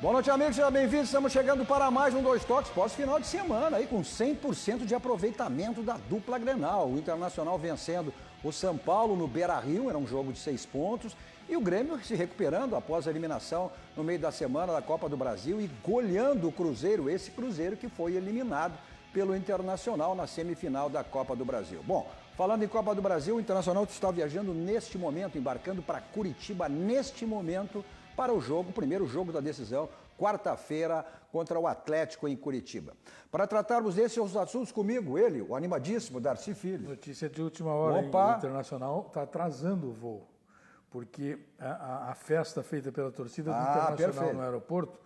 Boa noite, amigos, sejam bem-vindos. Estamos chegando para mais um Dois Toques pós-final de semana, aí com 100% de aproveitamento da dupla Grenal. O Internacional vencendo o São Paulo no Beira-Rio, era um jogo de 6 pontos. E o Grêmio se recuperando após a eliminação no meio da semana da Copa do Brasil e goleando o Cruzeiro, esse Cruzeiro que foi eliminado pelo Internacional na semifinal da Copa do Brasil. Bom, falando em Copa do Brasil, o Internacional está viajando neste momento, embarcando para Curitiba neste momento, para o jogo, o primeiro jogo da decisão, quarta-feira, contra o Atlético em Curitiba. Para tratarmos desses assuntos comigo, ele, o animadíssimo Darcy Filho. Notícia de última hora, o Internacional está atrasando o voo, porque a festa feita pela torcida do Internacional perfeito. no aeroporto,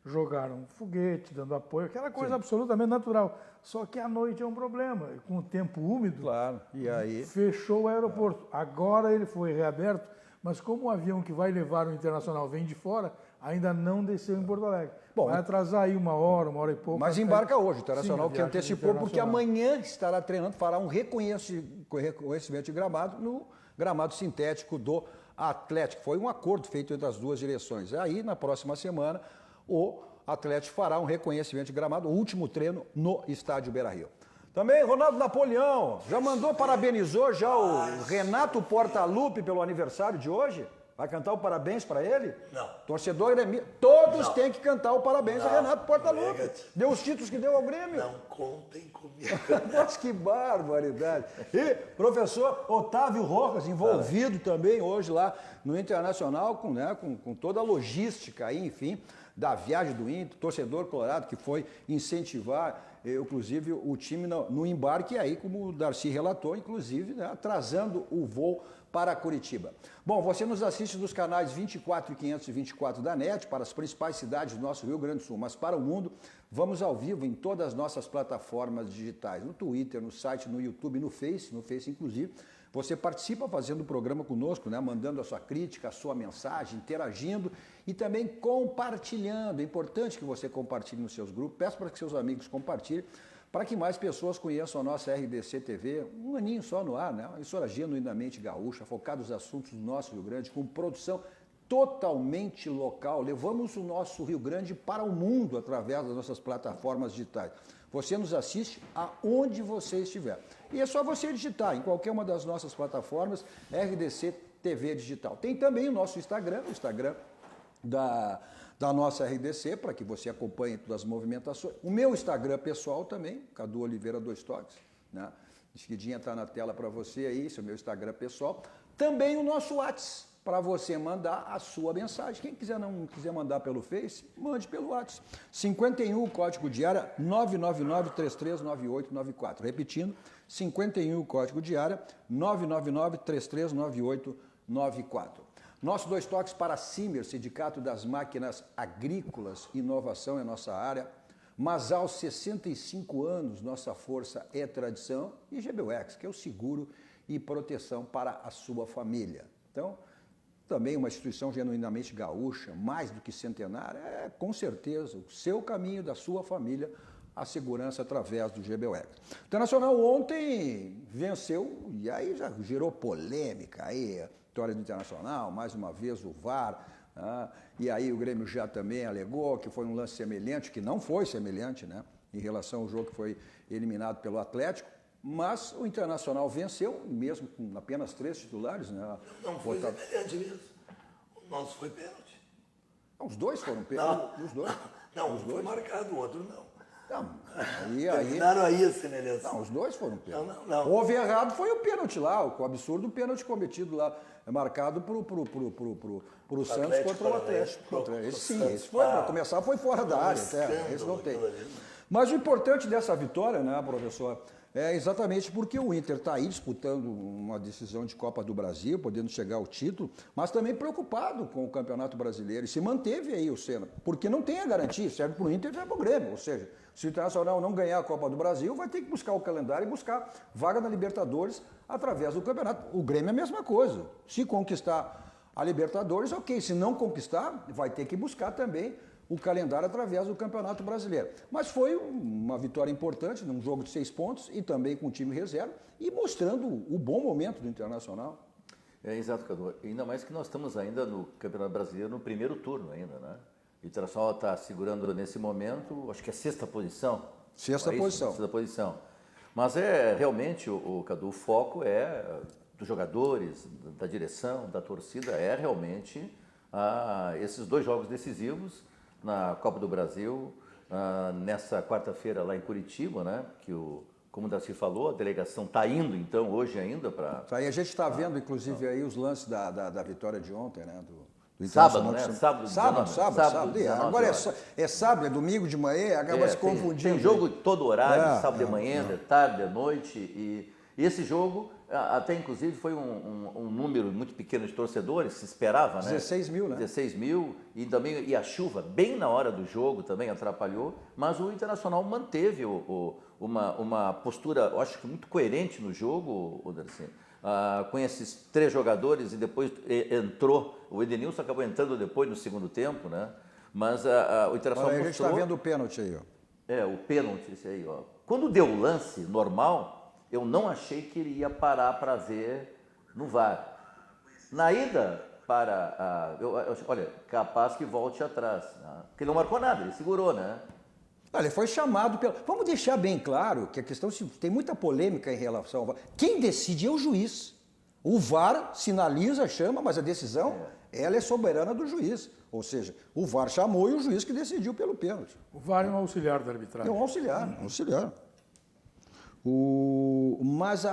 jogaram foguete, dando apoio, aquela coisa absolutamente natural. Só que à noite é um problema, com o tempo úmido, claro. E aí? Fechou o aeroporto. Agora ele foi reaberto, mas como o avião que vai levar o Internacional vem de fora, ainda não desceu em Porto Alegre. Bom, vai atrasar aí uma hora e pouco. Mas embarca hoje, o Internacional que antecipou, porque amanhã estará treinando, fará um reconhecimento de gramado no gramado sintético do Atlético. Foi um acordo feito entre as duas direções. Aí, na próxima semana, o Atlético fará um reconhecimento de gramado, o último treino no estádio Beira-Rio. Também Ronaldo Napoleão, já mandou, parabenizou já o Renato Portaluppi pelo aniversário de hoje? Vai cantar o parabéns para ele? Não. Torcedor Grêmio, todos têm que cantar o parabéns a Renato Portaluppi. Deu os títulos que deu ao Grêmio. Não contem comigo. Mas que barbaridade. E professor Otávio Rojas, envolvido também hoje lá no Internacional, com toda a logística aí, enfim, da viagem do Inter, torcedor colorado que foi incentivar, inclusive, o time no embarque, aí, como o Darcy relatou, inclusive, atrasando o voo para Curitiba. Bom, você nos assiste nos canais 24 e 524 da NET, para as principais cidades do nosso Rio Grande do Sul, mas para o mundo, vamos ao vivo em todas as nossas plataformas digitais, no Twitter, no site, no YouTube, no Face inclusive. Você participa fazendo o programa conosco, mandando a sua crítica, a sua mensagem, interagindo e também compartilhando. É importante que você compartilhe nos seus grupos, peço para que seus amigos compartilhem, para que mais pessoas conheçam a nossa RDC TV, um aninho só no ar, uma emissora genuinamente gaúcha, focada nos assuntos do nosso Rio Grande, com produção totalmente local. Levamos o nosso Rio Grande para o mundo através das nossas plataformas digitais. Você nos assiste aonde você estiver. E é só você digitar em qualquer uma das nossas plataformas, RDC TV Digital. Tem também o nosso Instagram, o Instagram da nossa RDC, para que você acompanhe todas as movimentações. O meu Instagram pessoal também, Cadu Oliveira Dois Toques, Em seguidinha está na tela para você aí, esse é o meu Instagram pessoal. Também o nosso WhatsApp, para você mandar a sua mensagem. Quem não quiser mandar pelo Face, mande pelo WhatsApp. 51, código de área 999-339894. Repetindo, 51, código de área 999-339894. Nosso Dois Toques para a Simmer, Sindicato das Máquinas Agrícolas, inovação é nossa área. Mas aos 65 anos, nossa força é tradição. E GBUX, que é o seguro e proteção para a sua família. Então, também uma instituição genuinamente gaúcha, mais do que centenária, é com certeza o seu caminho, da sua família, a segurança através do GBUX. O Internacional ontem venceu, e aí já gerou polêmica aí, a vitória do Internacional, mais uma vez o VAR, e aí o Grêmio já também alegou que foi um lance semelhante, que não foi semelhante, em relação ao jogo que foi eliminado pelo Atlético. Mas o Internacional venceu, mesmo com apenas 3 titulares. Não foi semelhante mesmo. O nosso foi pênalti. Os dois foram pênalti. Os dois. Não, um foi marcado, o outro não. Terminaram aí a semelhança. Não, os dois foram pênalti. Não. Houve errado foi o pênalti lá, o absurdo pênalti cometido lá, marcado pro Santos contra o Atlético. Esse foi, para começar, foi fora da área. Esse não tem. Mas o importante dessa vitória, professor, é exatamente porque o Inter está aí disputando uma decisão de Copa do Brasil, podendo chegar ao título, mas também preocupado com o Campeonato Brasileiro. E se manteve aí o Senna, porque não tem a garantia, serve para o Inter e serve para o Grêmio. Ou seja, se o Internacional não ganhar a Copa do Brasil, vai ter que buscar o calendário e buscar vaga na Libertadores através do campeonato. O Grêmio é a mesma coisa. Se conquistar a Libertadores, ok. Se não conquistar, vai ter que buscar também o calendário através do Campeonato Brasileiro. Mas foi uma vitória importante, num jogo de 6 pontos e também com o time reserva e mostrando o bom momento do Internacional. Exato, Cadu. Ainda mais que nós estamos ainda no Campeonato Brasileiro no primeiro turno ainda, O Internacional está segurando nesse momento, acho que é sexta posição. Sexta posição. Sexta posição. Mas realmente, o Cadu, o foco é dos jogadores, da direção, da torcida, é realmente esses 2 jogos decisivos na Copa do Brasil, nessa quarta-feira lá em Curitiba, né? Que como o Darcy falou, a delegação está indo, então, hoje ainda para... Tá aí, a gente está vendo, inclusive, aí os lances da vitória de ontem, né? Do Sábado, né? Sábado. 19 Agora horas. é sábado, é domingo de manhã, acaba se confundindo. Tem jogo todo horário, sábado de manhã, de tarde, de noite. E esse jogo, até inclusive, foi um número muito pequeno de torcedores, se esperava, né? 16 mil, né? 16 mil, e a chuva, bem na hora do jogo, também atrapalhou, mas o Internacional manteve uma postura, eu acho que muito coerente no jogo, Darcy. Com esses 3 jogadores e depois entrou, o Edenilson acabou entrando depois no segundo tempo, né? Mas o Internacional Olha, a gente está vendo o pênalti aí, ó. o pênalti, esse aí, ó. Quando deu o lance normal, eu não achei que ele ia parar para ver no VAR. Na ida olha, capaz que volte atrás, né? Porque ele não marcou nada, ele segurou, né? Ele foi chamado pelo... Vamos deixar bem claro que a questão tem muita polêmica em relação ao VAR. Quem decide é o juiz. O VAR sinaliza, chama, mas a decisão, ela é soberana do juiz. Ou seja, o VAR chamou e o juiz que decidiu pelo pênalti. O VAR é um auxiliar da arbitragem. É um auxiliar. Mas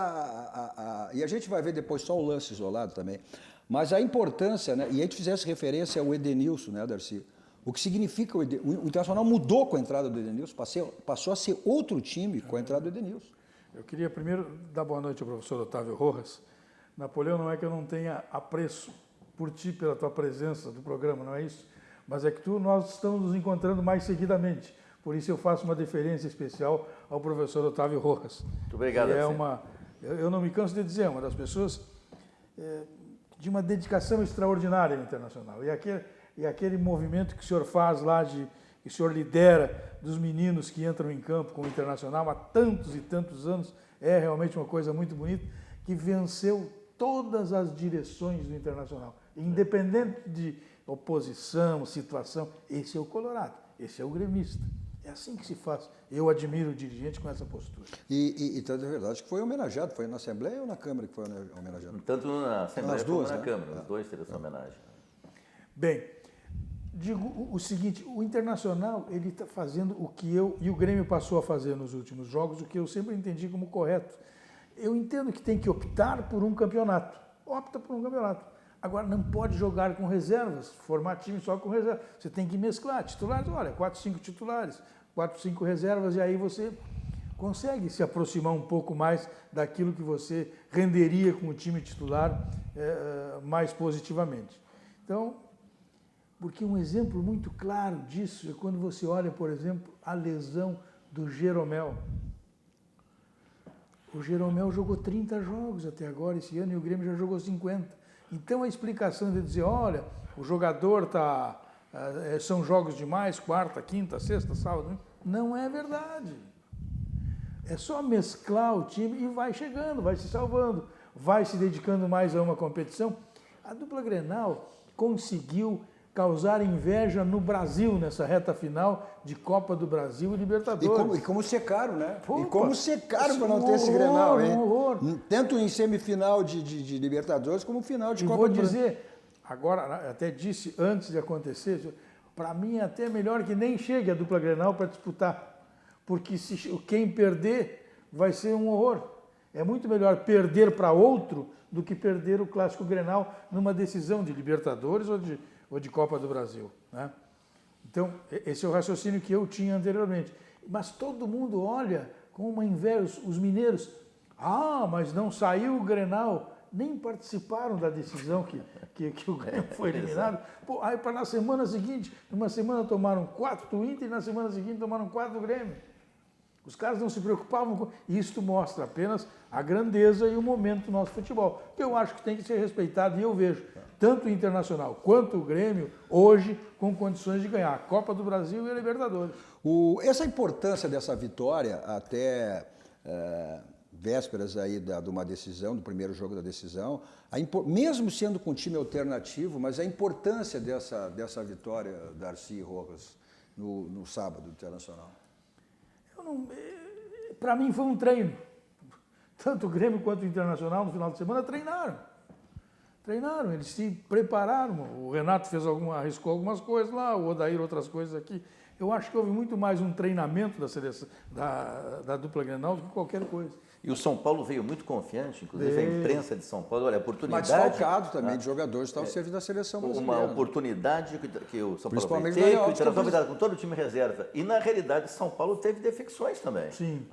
e a gente vai ver depois só o lance isolado também. Mas a importância, né? E a gente fizesse referência ao Edenilson, né, Darcy? O que significa o Internacional mudou com a entrada do Edenilson, passou a ser outro time com a entrada do Edenilson. Eu queria primeiro dar boa noite ao professor Otávio Rojas. Napoleão, não é que eu não tenha apreço por ti, pela tua presença do programa, não é isso? Mas é que nós estamos nos encontrando mais seguidamente. Por isso eu faço uma deferência especial ao professor Otávio Rojas. Muito obrigado. Eu não me canso de dizer, uma das pessoas de uma dedicação extraordinária no Internacional. E aquele movimento que o senhor faz lá, que o senhor lidera dos meninos que entram em campo com o Internacional há tantos e tantos anos, é realmente uma coisa muito bonita, que venceu todas as direções do Internacional. Independente de oposição, situação, esse é o colorado, esse é o gremista. É assim que se faz. Eu admiro o dirigente com essa postura. E tanto é verdade que foi homenageado, foi na Assembleia ou na Câmara que foi homenageado? Tanto na Assembleia como na Câmara, os dois terão essa homenagem. Bem, digo o seguinte, o Internacional ele está fazendo o que eu e o Grêmio passou a fazer nos últimos jogos, o que eu sempre entendi como correto. Eu entendo que tem que optar por um campeonato. Opta por um campeonato. Agora, não pode jogar com reservas, formar time só com reservas. Você tem que mesclar titulares, olha, 4, 5 titulares, 4, 5 reservas, e aí você consegue se aproximar um pouco mais daquilo que você renderia com o time titular mais positivamente. Então, porque um exemplo muito claro disso é quando você olha, por exemplo, a lesão do Jeromel. O Jeromel jogou 30 jogos até agora esse ano e o Grêmio já jogou 50. Então a explicação de dizer, olha, o jogador são jogos demais, quarta, quinta, sexta, sábado, não é verdade. É só mesclar o time e vai chegando, vai se salvando, vai se dedicando mais a uma competição. A dupla Grenal conseguiu causar inveja no Brasil nessa reta final de Copa do Brasil e Libertadores. E como secaram, né? Opa, e como secaram para não ter esse Grenal, hein? Um horror. Tanto em semifinal de Libertadores como final de Copa do Brasil. Vou dizer, agora, até disse antes de acontecer, para mim é até melhor que nem chegue a dupla Grenal para disputar, porque quem perder vai ser um horror. É muito melhor perder para outro do que perder o Clássico Grenal numa decisão de Libertadores ou de Copa do Brasil, né? Então, esse é o raciocínio que eu tinha anteriormente. Mas todo mundo olha com uma inveja, os mineiros, mas não saiu o Grenal, nem participaram da decisão que o Grêmio foi eliminado. Pô, aí para na semana seguinte, numa semana tomaram 4 do Inter e na semana seguinte tomaram 4 do Grêmio. Os caras não se preocupavam com... Isto mostra apenas a grandeza e o momento do nosso futebol, que eu acho que tem que ser respeitado, e eu vejo tanto o Internacional quanto o Grêmio, hoje, com condições de ganhar a Copa do Brasil e a Libertadores. Essa importância dessa vitória, até vésperas aí de uma decisão, do primeiro jogo da decisão, mesmo sendo com time alternativo, mas a importância dessa vitória, Darcy e Rojas, no sábado Internacional. Para mim foi um treino. Tanto o Grêmio quanto o Internacional no final de semana treinaram. Eles se prepararam. O Renato arriscou algumas coisas lá, o Odair outras coisas aqui. Eu acho que houve muito mais um treinamento da seleção, da dupla Grenal do que qualquer coisa. E o São Paulo veio muito confiante, inclusive a imprensa de São Paulo, olha, a Mas oportunidade... desfalcado também de jogadores que estavam servindo da seleção brasileira. Uma oportunidade que o São Paulo vai Principalmente ter, no que o Daniel Internacional vai dar com todo o time reserva. E, na realidade, São Paulo teve defecções também. Sim.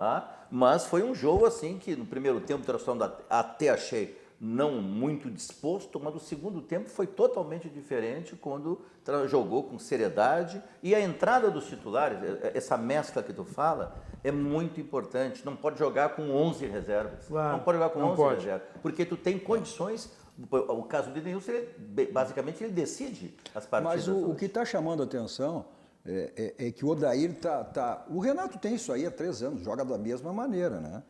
Mas foi um jogo, assim, que no primeiro tempo o Internacional até achei não muito disposto, mas no segundo tempo foi totalmente diferente quando jogou com seriedade. E a entrada dos titulares, essa mescla que tu fala, é muito importante. Não pode jogar com 11 reservas. Claro, não pode jogar com 11 pode. reservas. Porque tu tem condições. O caso do Edenilson, basicamente, ele decide as partidas. Mas o que está chamando a atenção é que o Odair O Renato tem isso aí há 3 anos, joga da mesma maneira, né?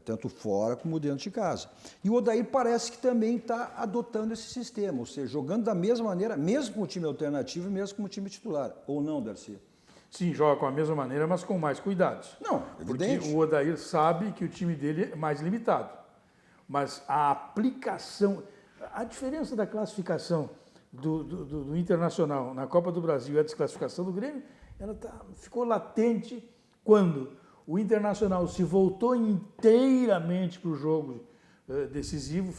Tanto fora como dentro de casa. E o Odair parece que também está adotando esse sistema, ou seja, jogando da mesma maneira, mesmo com o time alternativo e mesmo com o time titular. Ou não, Darcy? Sim, joga com a mesma maneira, mas com mais cuidados. Não, evidente. Porque o Odair sabe que o time dele é mais limitado. Mas a aplicação, a diferença da classificação do Internacional na Copa do Brasil e a desclassificação do Grêmio, ela ficou latente quando o Internacional se voltou inteiramente para o jogo decisivo,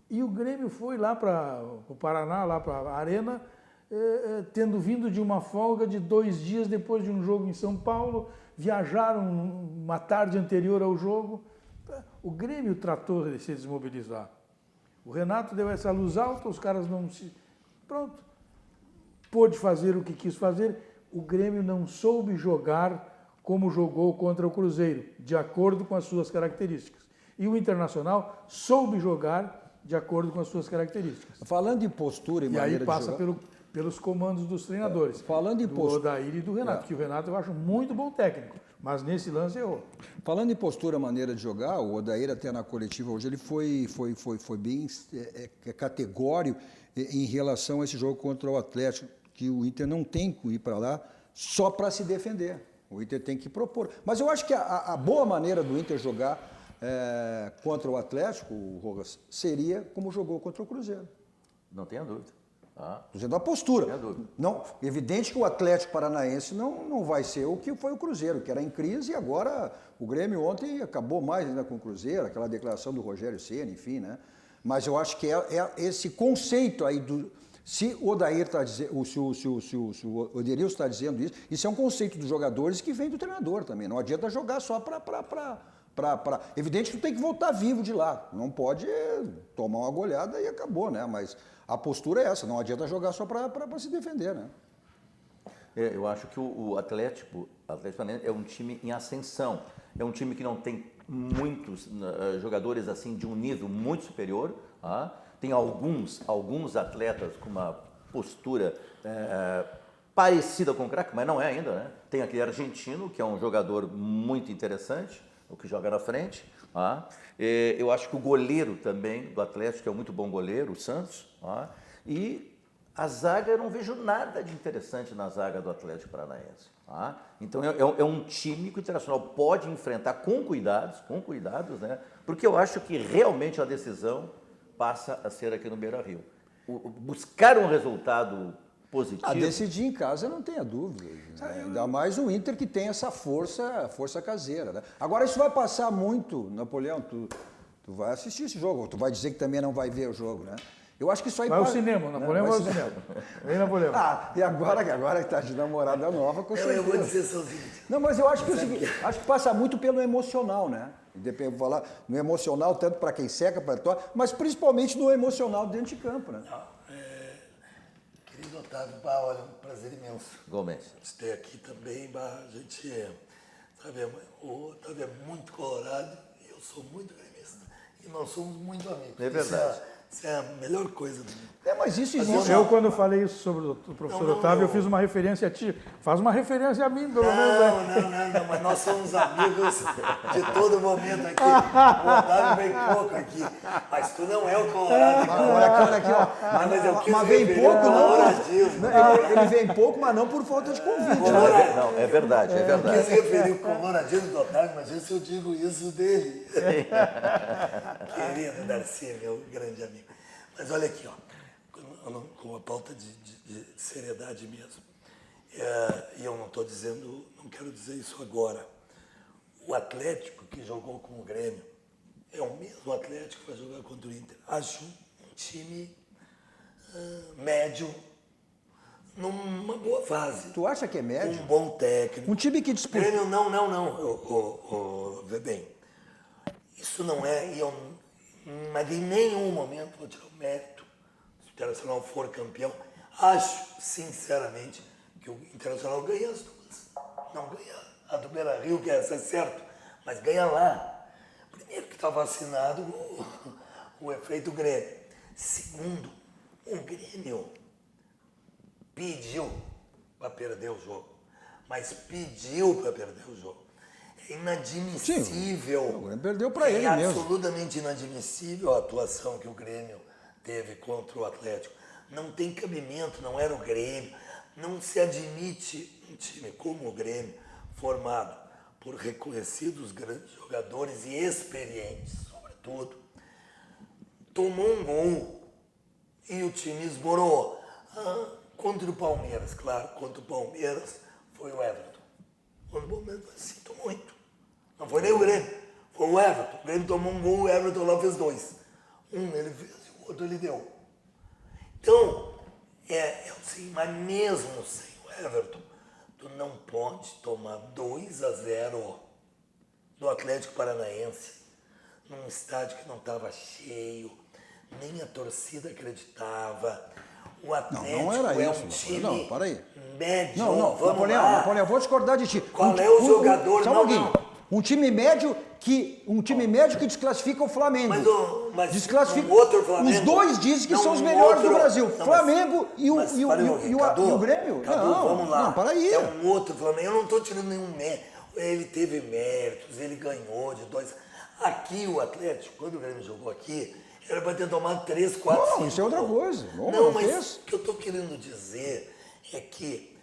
e o Grêmio foi lá para o Paraná, lá para a Arena, tendo vindo de uma folga de 2 dias depois de um jogo em São Paulo, viajaram uma tarde anterior ao jogo. O Grêmio tratou de se desmobilizar. O Renato deu essa luz alta, os caras não se... Pronto. Pôde fazer o que quis fazer. O Grêmio não soube jogar como jogou contra o Cruzeiro, de acordo com as suas características. E o Internacional soube jogar de acordo com as suas características. Falando em postura e maneira aí passa de jogar... pelos comandos dos treinadores. Falando em do postura... Odair e do Renato, que o Renato eu acho muito bom técnico, mas nesse lance errou. Falando em postura, maneira de jogar, o Odair até na coletiva hoje ele foi bem categórico em relação a esse jogo contra o Atlético, que o Inter não tem que ir para lá só para se defender. O Inter tem que propor. Mas eu acho que a boa maneira do Inter jogar contra o Atlético, o Rojas, seria como jogou contra o Cruzeiro. Não tenha dúvida. Dizendo a postura. Não tenha dúvida. Não, evidente que o Atlético Paranaense não vai ser o que foi o Cruzeiro, que era em crise, e agora o Grêmio ontem acabou mais ainda com o Cruzeiro, aquela declaração do Rogério Ceni, enfim, né? Mas eu acho que é esse conceito aí do... Se o Odair está dizendo, se o Edenilson está dizendo isso é um conceito dos jogadores que vem do treinador também. Não adianta jogar só para... Evidente que tu tem que voltar vivo de lá. Não pode tomar uma goleada e acabou, né? Mas a postura é essa. Não adianta jogar só para se defender, né? Eu acho que o Atlético Paranaense é um time em ascensão. É um time que não tem muitos jogadores assim de um nível muito superior. Tem alguns atletas com uma postura parecida com o craque, mas não é ainda, né? Tem aquele argentino, que é um jogador muito interessante, o que joga na frente. Eu acho que o goleiro também do Atlético é um muito bom goleiro, o Santos. E a zaga, eu não vejo nada de interessante na zaga do Atlético Paranaense. Então é um time que o Internacional pode enfrentar com cuidados, né? Porque eu acho que realmente a decisão passa a ser aqui no Beira-Rio. Buscar um resultado positivo... decidir em casa, não tenha dúvida. Né? Ainda mais o Inter que tem essa força caseira. Né? Agora, isso vai passar muito, Napoleão, tu vai assistir esse jogo, tu vai dizer que também não vai ver o jogo, né? Eu acho que isso aí... Vai ao cinema, Napoleão vai ao cinema. Vem, Napoleão. E agora que tá de namorada nova, com certeza. Eu vou dizer só o seguinte. Não, mas eu acho que é o seguinte, acho que passa muito pelo emocional, né? Vou falar no emocional, tanto para quem seca, para toa, mas principalmente no emocional dentro de campo, né? Querido Otávio, olha, um prazer imenso. Gomes. Estar aqui também, a gente sabe, o Otávio é muito colorado e eu sou muito gremista. E nós somos muito amigos. É verdade. Isso é a melhor coisa do mundo. Mas isso existe. Eu, quando falei isso sobre o professor Otávio, eu fiz uma referência a ti. Faz uma referência a mim, pelo menos. Não, mas nós somos amigos de todo momento aqui. O Otávio vem pouco aqui, mas tu não é o Colorado. Olha aqui, ó. Mas eu quis Mas vem referir pouco, ao não. coloradismo. Ele vem pouco, mas não por falta de convite. Não, é verdade, é Eu verdade. quis referir o coloradismo do Otávio, mas isso eu digo isso dele. Querido Darcy, meu grande amigo. Mas olha aqui, ó. Com uma pauta de seriedade mesmo. E eu não estou dizendo, não quero dizer isso agora. O Atlético que jogou com o Grêmio é o mesmo Atlético que vai jogar contra o Inter. Acho um time médio, numa boa fase. Tu acha que é médio? Um bom técnico. Um time que disputa. Grêmio, não. Vê bem. Isso não é, mas em nenhum momento vou tirar o mérito. Se o Internacional for campeão, acho, sinceramente, que o Internacional ganha as duas. Não ganha a do Beira-Rio, que essa é certo, mas ganha lá. Primeiro que está vacinado o efeito Grêmio. Segundo, o Grêmio pediu para perder o jogo. Mas pediu para perder o jogo. É inadmissível. O Grêmio perdeu para ele mesmo. É absolutamente inadmissível a atuação que o Grêmio teve contra o Atlético. Não tem cabimento, não era o Grêmio. Não se admite um time como o Grêmio, formado por reconhecidos grandes jogadores e experientes, sobretudo, tomou um gol e o time esborou. Contra o Palmeiras, claro, contra o Palmeiras foi o Everton. Quando o momento sinto muito. Não foi nem o Grêmio, foi o Everton. O Grêmio tomou um gol, o Everton lá fez dois. Um ele fez e o outro ele deu. Então, assim, mas mesmo sem o Everton, tu não pode tomar 2-0 do Atlético Paranaense num estádio que não estava cheio, nem a torcida acreditava. O Atlético não era é isso. um time Não, para aí. médio. Não, Vamos Napoleão, lá. Napoleão, eu vou discordar de ti. Qual é o jogador? Só um pouquinho. Um time médio que desclassifica o Flamengo. Mas desclassifica. um outro Flamengo. Os dois dizem que Não, são os um melhores outro- do Brasil. Não, Flamengo e o Cadu, Grêmio. Cadu, não, vamos lá. Não, para aí. É um outro Flamengo. Eu não estou tirando nenhum mérito. Ele teve méritos, ele ganhou de 2. Aqui o Atlético, quando o Grêmio jogou aqui, era para ter tomado 3, 4, 5. Não, isso é outra coisa. Não, mas fez. o que eu estou querendo dizer é que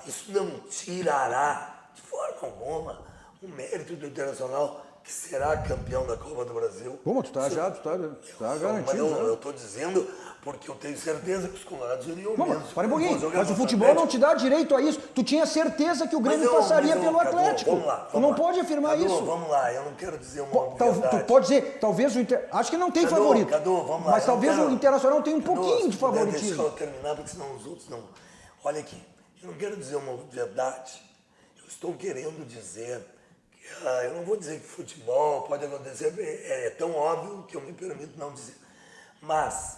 isso não tirará, de forma alguma, o mérito do Internacional, que será campeão da Copa do Brasil. Como tu tá garantido. Mas eu estou dizendo porque eu tenho certeza que os colorados iriam Não, mesmo. para um pouquinho. Vão jogar Mas o contra futebol Atlético. não te dá direito a isso. Tu tinha certeza que o Grêmio passaria pelo Cadu, Atlético. Vamos lá, Tu não pode afirmar Cadu, isso. Vamos lá, eu não quero dizer uma Tu obviedade. pode dizer, talvez o Inter... Acho que não tem Cadu, favorito. Cadu, vamos lá, mas eu talvez quero- o Internacional tenha um Cadu, pouquinho de se puder, Deixa favoritismo. eu terminar, porque senão os outros não... Olha aqui, eu não quero dizer uma obviedade. Eu estou querendo dizer que... eu não vou dizer que futebol pode acontecer, é tão óbvio que eu me permito não dizer. Mas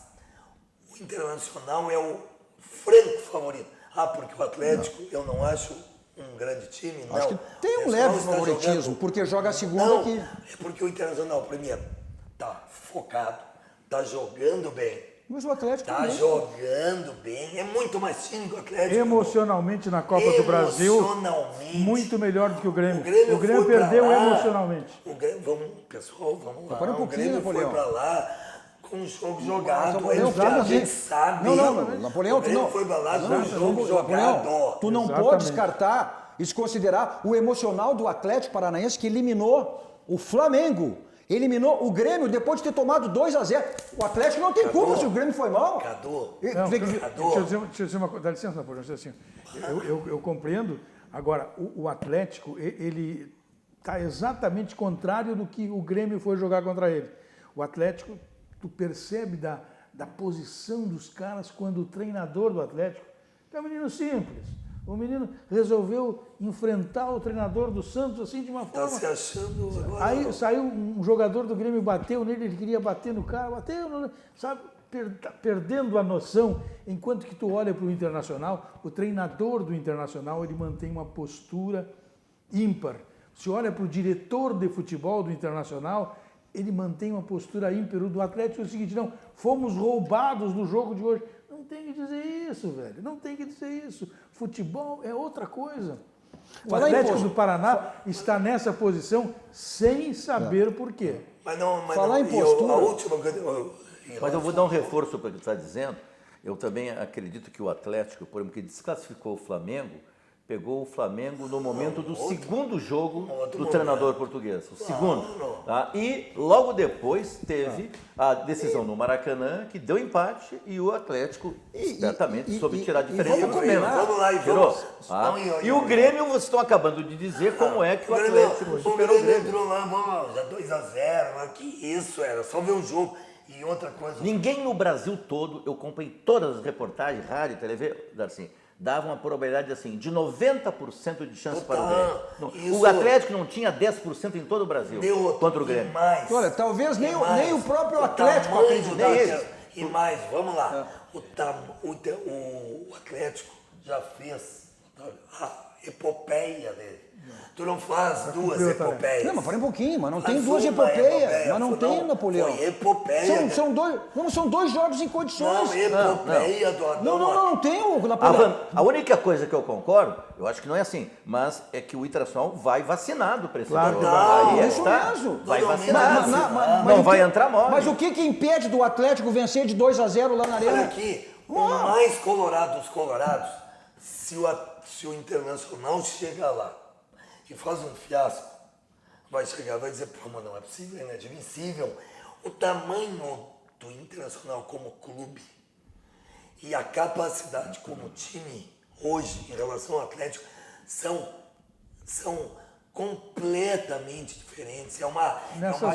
o Internacional é o franco favorito. Porque o Atlético eu não acho um grande time, não. Acho que tem um O leve Internacional está favoritismo, jogando- porque joga a segunda Não, aqui. é porque o Internacional, primeiro, está focado, está jogando bem. Mas o Atlético Está também. jogando bem, é muito mais time que o Atlético. Emocionalmente na Copa do Brasil, Emocionalmente. muito melhor do que o Grêmio. O Grêmio foi pra perdeu lá. emocionalmente. Pessoal, vamos lá. Para um O pouquinho, Grêmio foi Napoleão. para lá com o jogo jogado. Napoleão, A gente exatamente. sabe. Não, Napoleão, o tu Grêmio não. foi para lá com o Não, jogo Napoleão, jogado. tu não Exatamente. pode descartar e desconsiderar o emocional do Atlético Paranaense que eliminou o Flamengo. Eliminou o Grêmio depois de ter tomado 2-0. O Atlético não tem culpa se o Grêmio foi mal. Cadu, Não, Vê- deixa eu dizer uma coisa, dá licença, Napoleão, assim, eu compreendo. Agora, o Atlético, ele está exatamente contrário do que o Grêmio foi jogar contra ele. O Atlético, tu percebe da posição dos caras quando o treinador do Atlético, que é um menino simples, o menino resolveu enfrentar o treinador do Santos assim de uma está forma... se achando agora. Aí saiu um jogador do Grêmio, bateu nele, ele queria bater no cara, sabe, tá perdendo a noção. Enquanto que tu olha para o Internacional, o treinador do Internacional, ele mantém uma postura ímpar. Se olha para o diretor de futebol do Internacional, ele mantém uma postura ímpero do Atlético. É o seguinte, não, fomos roubados no jogo de hoje. Não tem que dizer isso, velho. Não tem que dizer isso. Futebol é outra coisa. O Atlético do Paraná está nessa posição sem saber por quê. Mas não, Falar em postura. A última coisa. Mas eu vou dar um reforço para o que você está dizendo. Eu também acredito que o Atlético, por exemplo, que desclassificou o Flamengo, pegou o Flamengo no momento do segundo jogo do treinador português. O segundo. Tá? E logo depois teve a decisão no Maracanã, que deu empate, e o Atlético certamente soube tirar a diferença no menos. Vamos lá e Tirou. vamos. E o Grêmio, vocês estão acabando de dizer como é que o Atlético superou o Grêmio. Entrou lá, já 2-0, mas que isso era? Só ver o jogo. E outra coisa. Ninguém no Brasil todo, eu acompanhei todas as reportagens, rádio, TV, assim, dava uma probabilidade assim, de 90% de chance para o Grêmio. O Atlético não tinha 10% em todo o Brasil contra o Grêmio. Olha, talvez nem o próprio Atlético acredite. Nem eles. E mais, vamos lá. O Atlético já fez a epopeia dele. Tu não faz duas epopeias. Não, mas para um pouquinho, mas não tem duas epopeias. Mas não tem, Napoleão. Foi epopeia. São dois jogos em condições. Não, epopeia do Adão. Não tem o Napoleão. A única coisa que eu concordo, eu acho que não é assim, mas é que o Internacional vai vacinado para esse Claro, jogo. Não, isso mesmo. Vai Totalmente vacinado. vacinado. Não vai entrar mole. Mas o que impede do Atlético vencer de 2-0 lá na Olha Arena? aqui, o mais colorado dos colorados, se o Internacional chegar lá e faz um fiasco, vai chegar, vai dizer, pô, mas não é possível, é inadmissível. O tamanho do Internacional como clube e a capacidade como time hoje em relação ao Atlético são completamente diferentes. É uma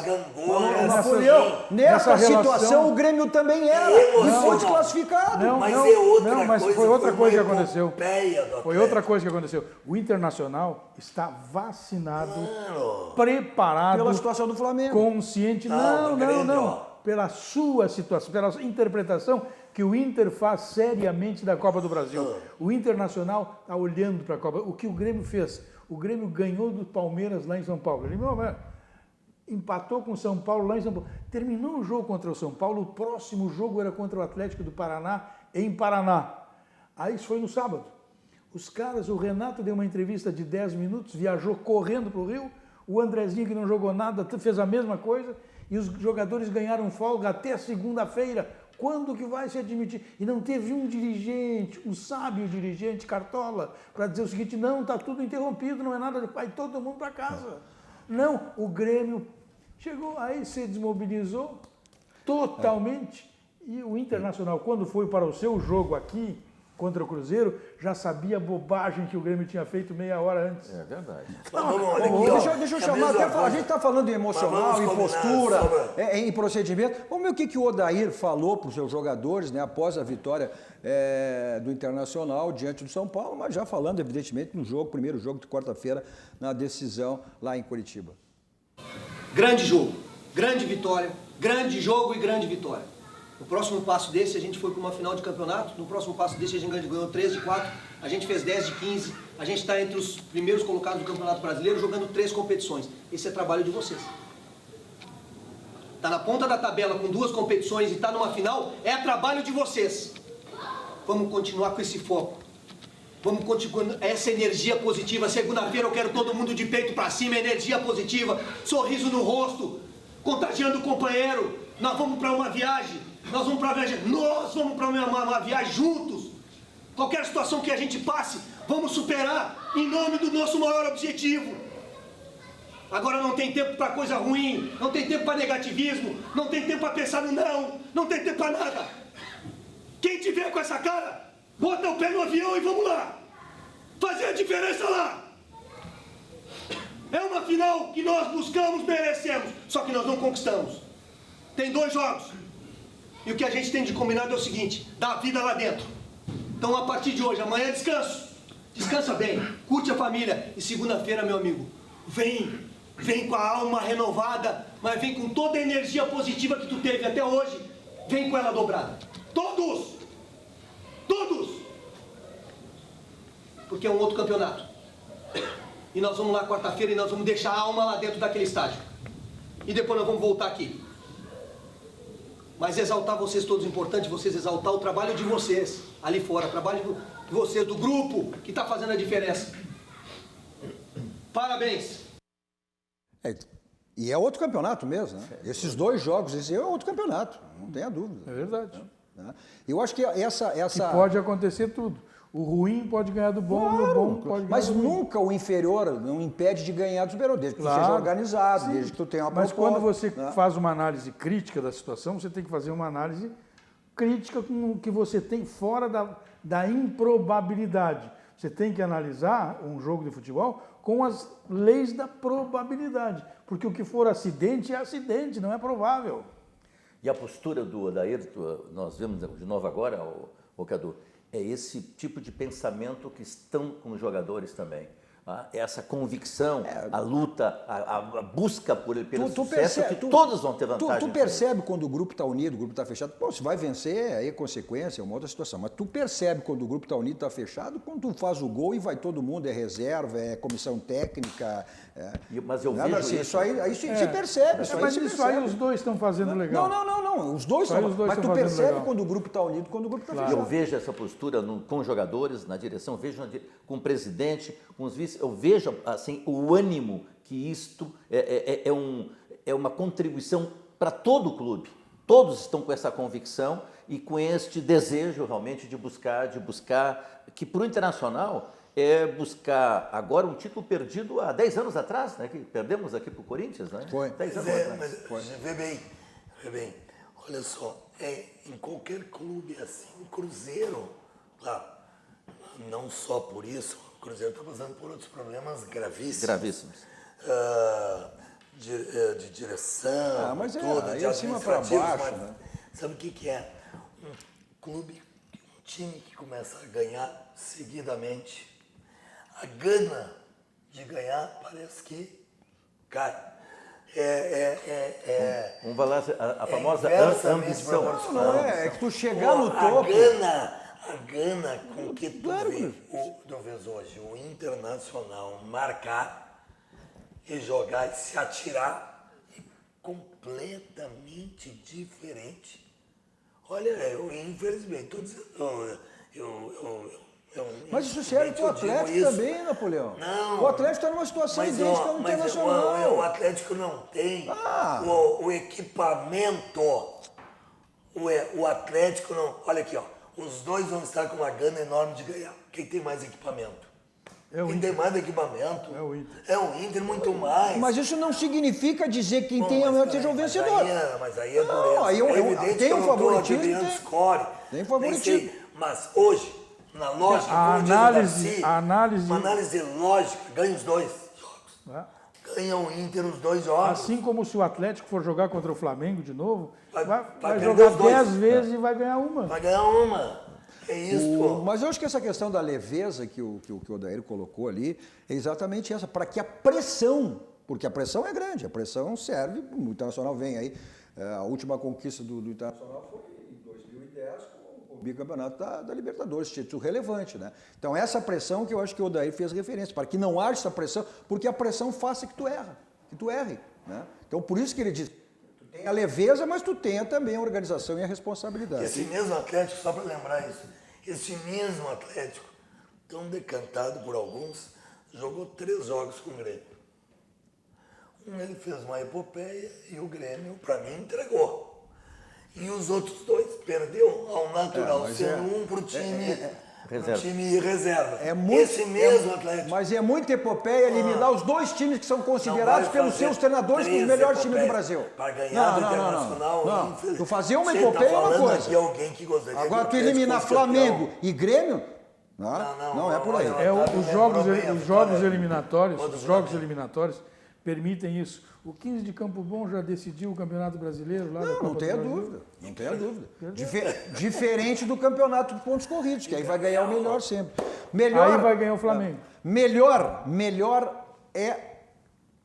gangorra. Napoleão, nessa situação o Grêmio também era e foi desclassificado. Mas foi outra coisa que aconteceu. Foi outra coisa que aconteceu. O Internacional está vacinado, preparado. Pela situação do Flamengo. Consciente. Não. Pela sua situação, pela sua interpretação que o Inter faz seriamente da Copa do Brasil. O Internacional está olhando para a Copa. O que o Grêmio fez? O Grêmio ganhou do Palmeiras lá em São Paulo. Ele empatou com o São Paulo lá em São Paulo. Terminou o jogo contra o São Paulo, o próximo jogo era contra o Atlético do Paraná, em Paraná. Aí isso foi no sábado. Os caras, o Renato deu uma entrevista de 10 minutos, viajou correndo para o Rio, o Andrezinho, que não jogou nada, fez a mesma coisa, e os jogadores ganharam folga até segunda-feira. Quando que vai se admitir? E não teve um dirigente, um sábio dirigente, Cartola, para dizer o seguinte, não, está tudo interrompido, não é nada, vai todo mundo para casa. Não, o Grêmio chegou, aí se desmobilizou totalmente. E o Internacional, quando foi para o seu jogo aqui, contra o Cruzeiro, já sabia a bobagem que o Grêmio tinha feito meia hora antes. É verdade. Deixa eu chamar, a gente está falando em emocional, em postura, em procedimento. Vamos ver o que o Odair falou para os seus jogadores, né, após a vitória do Internacional diante do São Paulo, mas já falando, evidentemente, no jogo, primeiro jogo de quarta-feira, na decisão lá em Curitiba. Grande jogo, grande vitória, grande jogo e grande vitória. No próximo passo desse, a gente foi para uma final de campeonato. No próximo passo desse, a gente ganhou 3 de 4. A gente fez 10 de 15. A gente está entre os primeiros colocados do Campeonato Brasileiro, jogando 3 competições. Esse é trabalho de vocês. Está na ponta da tabela com 2 competições e está numa final, é trabalho de vocês. Vamos continuar com esse foco. Vamos continuar essa energia positiva. Segunda-feira eu quero todo mundo de peito para cima, energia positiva, sorriso no rosto, contagiando o companheiro. Nós vamos para uma viagem. Nós vamos para uma viagem juntos. Qualquer situação que a gente passe, vamos superar em nome do nosso maior objetivo. Agora não tem tempo para coisa ruim, não tem tempo para negativismo, não tem tempo para pensar no não tem tempo para nada. Quem tiver com essa cara, bota o pé no avião e vamos lá. Fazer a diferença lá. É uma final que nós buscamos, merecemos, só que nós não conquistamos. Tem 2 jogos. E o que a gente tem de combinado é o seguinte, dar a vida lá dentro. Então, a partir de hoje, amanhã descanso. Descansa bem, curte a família. E segunda-feira, meu amigo, vem com a alma renovada, mas vem com toda a energia positiva que tu teve até hoje. Vem com ela dobrada. Todos! Porque é um outro campeonato. E nós vamos lá quarta-feira e nós vamos deixar a alma lá dentro daquele estádio. e depois nós vamos voltar aqui. Mas exaltar vocês todos, importante vocês exaltar o trabalho de vocês ali fora, o trabalho de vocês, do grupo, que está fazendo a diferença. Parabéns! E é outro campeonato mesmo, né? Esses 2 jogos, esse é outro campeonato, não tenha dúvida. É verdade. Né? Eu acho que essa... E pode acontecer tudo. O ruim pode ganhar do bom e o bom pode ganhar Mas do ruim. nunca o inferior não impede de ganhar do superior, desde que tu seja organizado, Sim. desde que tu tenha uma Mas proposta, quando você né? faz uma análise crítica da situação, você tem que fazer uma análise crítica com o que você tem fora da improbabilidade. Você tem que analisar um jogo de futebol com as leis da probabilidade. Porque o que for acidente é acidente, não é provável. E a postura do Odair, nós vemos de novo agora, o Cadu, é esse tipo de pensamento que estão com os jogadores também. Essa convicção, a luta, a busca pelo sucesso, que todos vão ter vantagem. Tu percebe quando o grupo está unido, o grupo está fechado. Pô, se vai vencer, aí é consequência, é uma outra situação. Mas tu percebe quando o grupo está unido, está fechado, quando tu faz o gol e vai todo mundo, é reserva, é comissão técnica. Mas eu vejo assim, isso. Aí se percebe. Mas isso aí os dois estão fazendo legal. Não. Os dois estão. Mas tu percebe quando o grupo está unido, quando o grupo está fechado. Eu vejo essa postura com os jogadores, na direção, vejo com o presidente, com os vice, eu vejo assim, o ânimo que isto é uma contribuição para todo o clube. Todos estão com essa convicção e com este desejo realmente de buscar que para o Internacional é buscar agora um título perdido há 10 anos atrás, né? Que perdemos aqui para o Corinthians, né? Foi. 10 anos atrás. Mas vê bem, olha só, em qualquer clube assim, o Cruzeiro, claro, não só por isso, o Cruzeiro está passando por outros problemas gravíssimos. De direção, mas tudo, de acima para administrativos, baixo, mas né? sabe o que é? Um clube, um time que começa a ganhar seguidamente, a gana de ganhar parece que cai. Vamos falar a famosa inversamente ambição. proporcional. É que tu chegar no topo. A gana com que tu vês hoje o Internacional marcar e jogar e se atirar é completamente diferente. Olha, eu infelizmente estou dizendo, Mas isso serve para o Atlético também, Napoleão. Não. O Atlético está numa situação idêntica ao mas Internacional. o Atlético não tem o equipamento. O Atlético não. Olha aqui, ó. Os dois vão estar com uma gana enorme de ganhar. Quem tem mais equipamento? Quem tem mais equipamento? É o Inter. É o Inter muito mais. Mas isso não significa dizer que quem tem a melhor seja o vencedor. Mas aí é dureza. Não, aí é evidente tem que um eu não tô favoritismo, adivinhando score. tem favoritismo. Nem sei. Mas hoje, na lógica, A como diz o análise- Darcy, a análise- uma análise lógica, ganha os 2 jogos. Né? Ganha o Inter os 2 jogos. Assim como se o Atlético for jogar contra o Flamengo de novo, Vai vai perder jogar os dois. 10 vezes e vai ganhar uma. Vai ganhar uma. É isso. Mas eu acho que essa questão da leveza que o Odair colocou ali é exatamente essa, para que a pressão, porque a pressão é grande, a pressão serve, o Internacional vem aí, a última conquista do Internacional foi em 2010 com o bicampeonato da Libertadores, título relevante, né? Então essa pressão que eu acho que o Odair fez referência, para que não haja essa pressão, porque a pressão faça que tu erre, né? Então por isso que ele diz, tu tem a leveza, mas tu tenha também a organização e a responsabilidade. Esse mesmo Atlético, só para lembrar isso, esse mesmo Atlético, tão decantado por alguns, jogou 3 jogos com o Grêmio. Ele fez uma epopeia e o Grêmio, para mim, entregou. E os outros 2 perdeu ao natural, sendo um para o time reserva. Esse mesmo Atlético. Mas é muita epopeia eliminar os 2 times que são considerados pelos seus treinadores como os melhores times do Brasil. Para ganhar do Internacional, não. Tu fazer uma Você epopeia é uma falando coisa. aqui alguém que gostaria Agora que tu o Atlético eliminar fosse Flamengo campeão. e Grêmio, não é por aí. Os jogos eliminatórios permitem isso. O 15 de Campo Bom já decidiu o Campeonato Brasileiro lá da Copa Não do tenha Brasil. dúvida, não tenha dúvida. Diferente do campeonato de pontos corridos, que aí vai ganhar o melhor sempre. Aí vai ganhar o Flamengo. Melhor é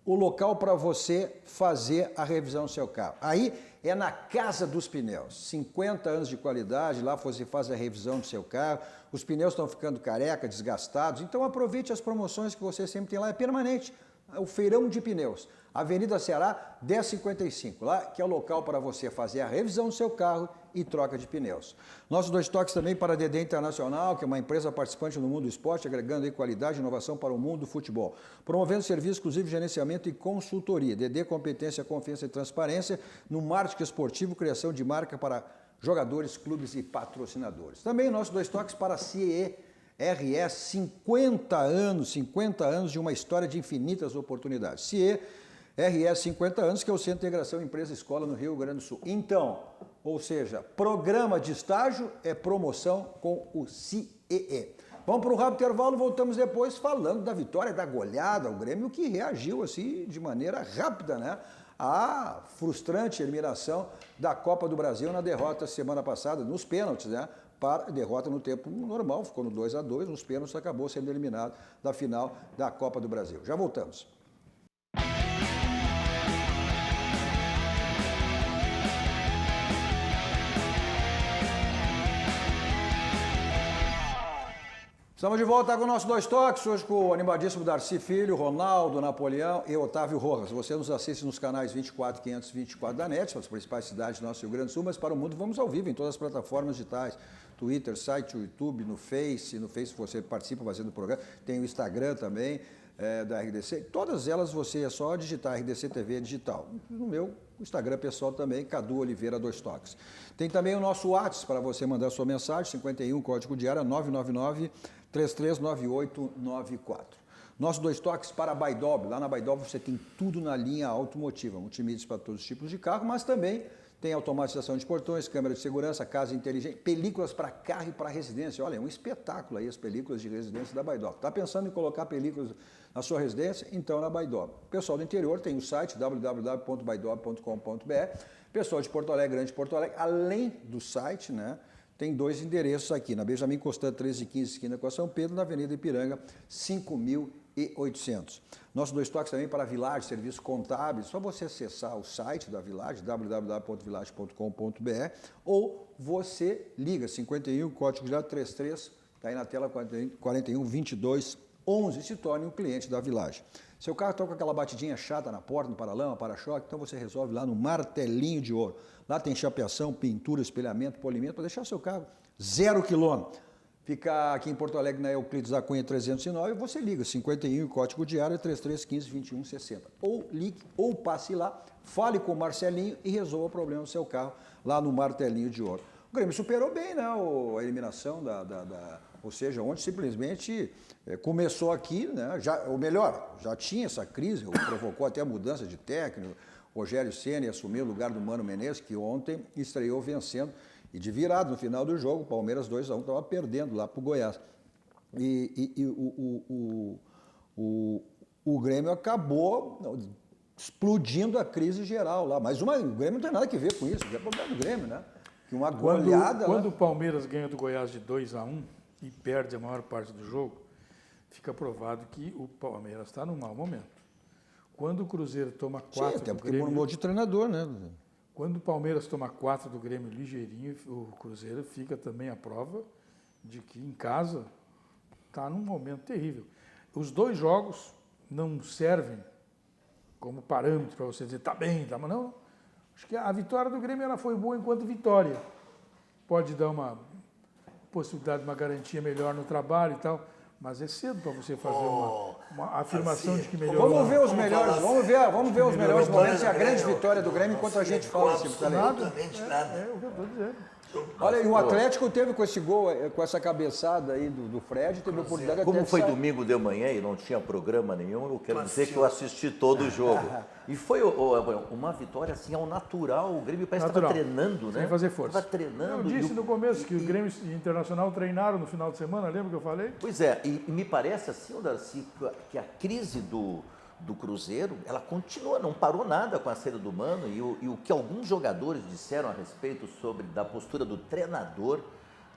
o local para você fazer a revisão do seu carro. Aí é na Casa dos Pneus. 50 anos de qualidade, lá você faz a revisão do seu carro. Os pneus estão ficando careca, desgastados. Então aproveite as promoções que você sempre tem lá, é permanente. o Feirão de Pneus, Avenida Ceará, 1055, lá que é o local para você fazer a revisão do seu carro e troca de pneus. Nossos 2 toques também para a DD Internacional, que é uma empresa participante no mundo do esporte, agregando aí qualidade e inovação para o mundo do futebol. Promovendo serviço exclusivo de gerenciamento e consultoria. DD, competência, confiança e transparência no marketing esportivo, criação de marca para jogadores, clubes e patrocinadores. Também nossos 2 toques para a CIE-RS, 50 anos de uma história de infinitas oportunidades. CIE-RS 50 anos, que é o Centro de Integração Empresa-Escola no Rio Grande do Sul. Então, ou seja, programa de estágio é promoção com o CIE. Vamos para um rápido intervalo, voltamos depois falando da vitória, da goleada, o Grêmio que reagiu assim de maneira rápida, né? A frustrante eliminação da Copa do Brasil na derrota semana passada, nos pênaltis, né? Para derrota no tempo normal, ficou no 2-2, nos pênaltis acabou sendo eliminado da final da Copa do Brasil. Já voltamos. Estamos de volta com o nosso 2 toques, hoje com o animadíssimo Darcy Filho, Ronaldo, Napoleão e Otávio Rojas. Você nos assiste nos canais 24, 524 da NET, as principais cidades do nosso Rio Grande do Sul, mas para o mundo vamos ao vivo em todas as plataformas digitais, Twitter, site, YouTube, no Face você participa fazendo o programa, tem o Instagram também, da RDC, todas elas você é só digitar RDC TV Digital. No meu Instagram pessoal também, Cadu Oliveira 2 toques. Tem também o nosso WhatsApp para você mandar sua mensagem, 51, código de área 999-339894. Nossos 2 toques para a Baidob. Lá na Baidob você tem tudo na linha automotiva, multimídias para todos os tipos de carro, mas também tem automatização de portões, câmera de segurança, casa inteligente, películas para carro e para residência. Olha, é um espetáculo aí as películas de residência da Baidob. Está pensando em colocar películas na sua residência? Então na Baidob. O pessoal do interior tem o site www.baidob.com.br. Pessoal de Porto Alegre, Grande Porto Alegre, além do site, né? Tem 2 endereços aqui, na Benjamin Constant 1315, esquina com a São Pedro, na Avenida Ipiranga, 5.800. Nossos 2 toques também para a Village, serviço contábil, só você acessar o site da Village, www.village.com.br, ou você liga, 51, código de área 33, está aí na tela, 41 22 11, e se torne um cliente da Village. Seu carro está com aquela batidinha chata na porta, no paralama, para-choque, então você resolve lá no Martelinho de Ouro. Lá tem chapeação, pintura, espelhamento, polimento, para deixar seu carro 0 quilômetro. Fica aqui em Porto Alegre, na Euclides da Cunha 309, você liga, 51, código de área 3315-2160. Ou ligue, ou passe lá, fale com o Marcelinho e resolva o problema do seu carro lá no Martelinho de Ouro. O Grêmio superou bem, né, a eliminação ou seja, onde simplesmente começou aqui, né, já tinha essa crise, provocou até a mudança de técnico. Rogério Ceni assumiu o lugar do Mano Menezes, que ontem estreou vencendo, e de virado no final do jogo, o Palmeiras 2-1 estava perdendo lá para o Goiás. O Grêmio acabou explodindo a crise geral lá. Mas o Grêmio não tem nada a ver com isso, é problema do Grêmio, né? Que uma goleada... Quando o Palmeiras ganha do Goiás de 2-1 e perde a maior parte do jogo, fica provado que o Palmeiras está num mau momento. Quando o Cruzeiro toma 4 até do porque Grêmio... mudou de treinador, né? Quando o Palmeiras toma 4 do Grêmio ligeirinho, o Cruzeiro fica também à prova de que em casa está num momento terrível. Os 2 jogos não servem como parâmetro para você dizer, tá bem, tá, mas não. Acho que a vitória do Grêmio ela foi boa enquanto vitória. Pode dar uma possibilidade de uma garantia melhor no trabalho e tal, mas é cedo para você fazer uma afirmação assim, de que melhorou. Vamos ver os melhores, vamos ver os melhores momentos e a grande Grêmio, vitória do Grêmio enquanto a gente fala assim, absolutamente nada. É o que eu estou dizendo. Olha, e o Atlético teve com esse gol, com essa cabeçada aí do Fred, teve a oportunidade até Como de foi sair. domingo de manhã e não tinha programa nenhum, eu quero dizer que eu assisti todo o jogo. E foi uma vitória assim ao natural. O Grêmio parece que estava treinando, né? Sem fazer força. Estava treinando. Eu disse no começo que o Grêmio e o Internacional treinaram no final de semana, lembra que eu falei? Pois é, e me parece assim, Darcy, que a crise do Cruzeiro, ela continua, não parou nada com a saída do Mano, e o que alguns jogadores disseram a respeito da postura do treinador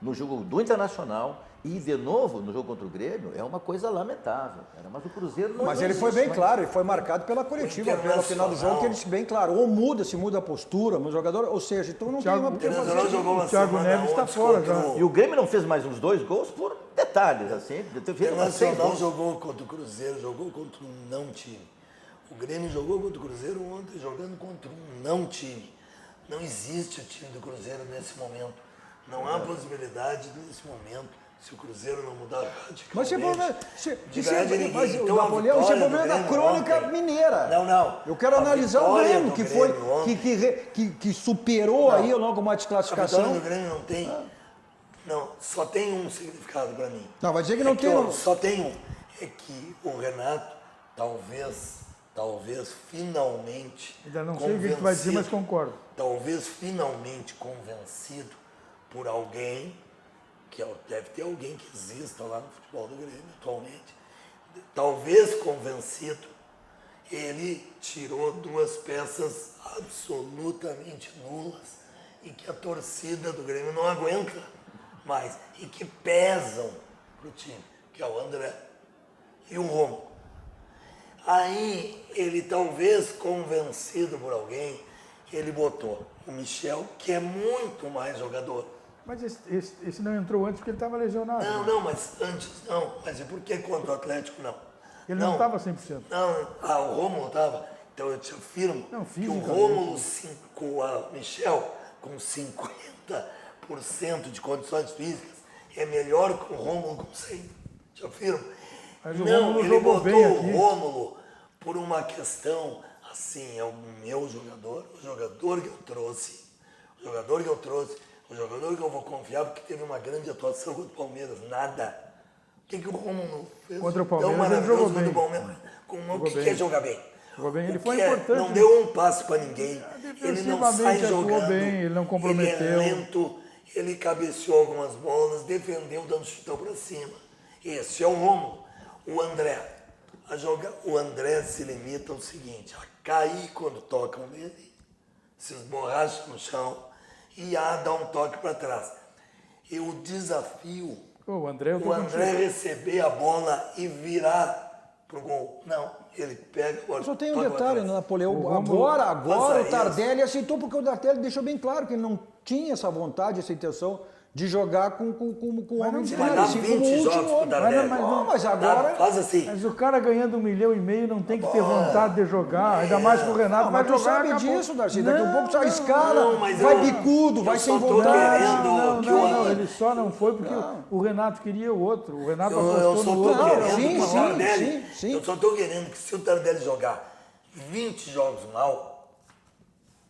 no jogo do Internacional e, de novo, no jogo contra o Grêmio, é uma coisa lamentável, cara. Mas o Cruzeiro não... Mas ele foi bem claro, ele foi marcado pela coletiva, pelo final do jogo, que ele disse bem claro, ou muda a postura, o jogador, ou seja, então não tem uma... O Thiago Neves está fora já. E o Grêmio não fez mais uns 2 gols por detalhes, assim. O Internacional jogou contra o Cruzeiro, jogou contra um não time. O Grêmio jogou contra o Cruzeiro ontem, jogando contra um não time. Não existe o time do Cruzeiro nesse momento. Não há possibilidade nesse momento, se o Cruzeiro não mudar radicalmente. Mas de ganhar de ninguém. mas Então, Napoleão, isso é vitória do problema da Grêmio crônica ontem- mineira. Não. Eu quero A analisar o vitória Grêmio, do que foi Grêmio ontem- que superou aí logo uma A desclassificação. vitória do Grêmio não tem... Não, só tem um significado para mim. Não, vai dizer que não tem um. Só tem um. É que o Renato, talvez finalmente... Ainda não sei o que tu vai dizer, mas convencido- concordo. Talvez finalmente convencido por alguém, deve ter alguém que exista lá no futebol do Grêmio atualmente, talvez convencido, ele tirou duas peças absolutamente nulas e que a torcida do Grêmio não aguenta mais e que pesam para o time, que é o André e o Romo. Aí ele, talvez convencido por alguém, ele botou o Michel, que é muito mais jogador. Mas esse não entrou antes porque ele estava lesionado. Não, mas antes não. Mas e por que contra o Atlético não? Ele não estava 100%. Não, o Rômulo estava. Então eu te afirmo Não, que o fisicamente. Rômulo com o Michel, com 50% de condições físicas, é melhor que o Rômulo com 100%. Te afirmo. Mas o Não, Rômulo ele jogou botou bem o aqui. Rômulo por uma questão, assim, é o meu jogador, o jogador que eu trouxe, o jogador que eu vou confiar, porque teve uma grande atuação contra o Palmeiras, nada. O que o Rômulo fez? Contra o Palmeiras, tão ele maravilhoso jogou contra bem. o Palmeiras. O que bem. é jogar bem? Jogou bem, ele O foi que é? importante, Não né? deu um passo para ninguém. Ele não sai Defensivamente atuou jogando. bem, ele não comprometeu. Ele é lento, ele cabeceou algumas bolas, defendeu dando chutão para cima. Esse é o Rômulo. O André. O André se limita ao seguinte, a cair quando tocam nele, se esborracha no chão e a dar um toque para trás. E o desafio, O André, eu tô o André contigo. receber a bola e virar pro gol. Não, ele pega a bola. Só tem um toca pra detalhe, trás. né, Napoleão. O Rômulo- Agora o Faça Tardelli aceitou, porque o Tardelli deixou bem claro que ele não tinha essa vontade, essa intenção de jogar com o homem de Vai área, dar assim como 20 o último jogos pro homem. Tardelli. Mas agora... Faz assim. Mas o cara ganhando 1,5 milhão não tem que ter vontade de jogar, ainda mais que o Renato Não, vai mas tu jogar. sabe acabou. disso, Darcy. Daqui a pouco só escala, não, mas vai eu- bicudo, vai eu sem só tô vontade. querendo- Não, que o- não, ele só não foi porque o Renato queria o outro. O Renato Eu apostou só no tô outro. querendo sim, que o sim, Tardelli, sim. eu só tô querendo que se o Tardelli jogar 20 jogos mal,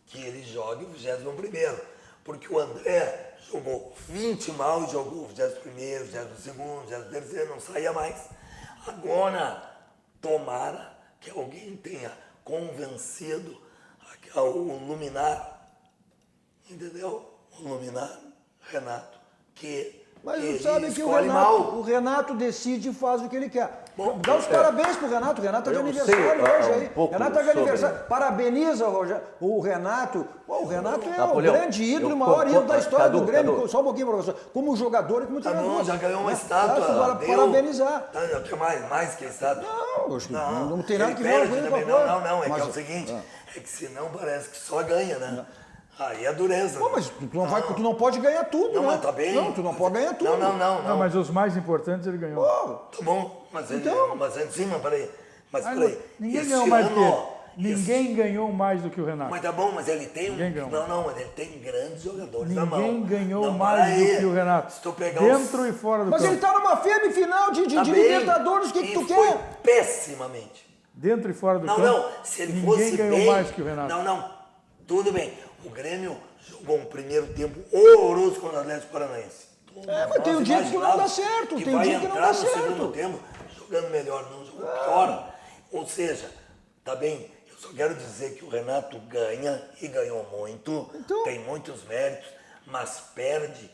que ele jogue o 21º. Porque o André jogou 20 mal e jogou o 21º, 22º, 23º, não saía mais. Agora, tomara que alguém tenha convencido o Luminar, entendeu? O Luminar, Renato, que Mas ele tu sabe que escolhe mal. o Renato decide e faz o que ele quer. Bom, Dá os parabéns pro Renato. O Renato tá de eu aniversário sei, hoje um aí. pouco Renato tá de sobre- aniversário. Parabeniza o Renato. Pô, o Renato é Napoleão, o grande ídolo, eu o maior ídolo da história Cadu, do Grêmio. Cadu. Só um pouquinho, professor. Como jogador e como Tá treinador. bom, já ganhou uma Né? estátua. Agora, deu. parabenizar. Tá, o que mais que estátua? Não, acho que não tem nada ele que ver com perde ele. também. Não, é Mas- que é o seguinte, é que senão parece que só ganha, né? Aí é dureza. Pô, né? mas tu não pode ganhar tudo, Não, né? mas tá bem. Não, tu não pode ganhar tudo. Não, mas os mais importantes ele ganhou. Pô, Tá bom, mas ele, Então. mas em cima, peraí. Mas Mas peraí. ninguém esse ganhou mais do que ano, ele. Ninguém ganhou mais do que o Renato. Mas tá bom, mas ele tem Ninguém ganhou. Não, mas ele tem grandes jogadores na mão. Ninguém ganhou Não, mais do peraí. que o Renato. Se tu pegar Dentro os... e fora do mas campo. ele tá numa semifinal de Tá bem, Libertadores, o que e tu foi quer? pessimamente. Dentro e fora do Não, campo. não, se ele ninguém fosse ganhou bem... mais que o Renato. Não, tudo bem. O Grêmio jogou um primeiro tempo horroroso contra o Atlético Paranaense. Mas tem um dia que não dá certo, tem um dia que não dá vai entrar no certo. segundo tempo jogando melhor, não jogou pior. Ou seja, tá bem, eu só quero dizer que o Renato ganha e ganhou muito, Então- tem muitos méritos, mas perde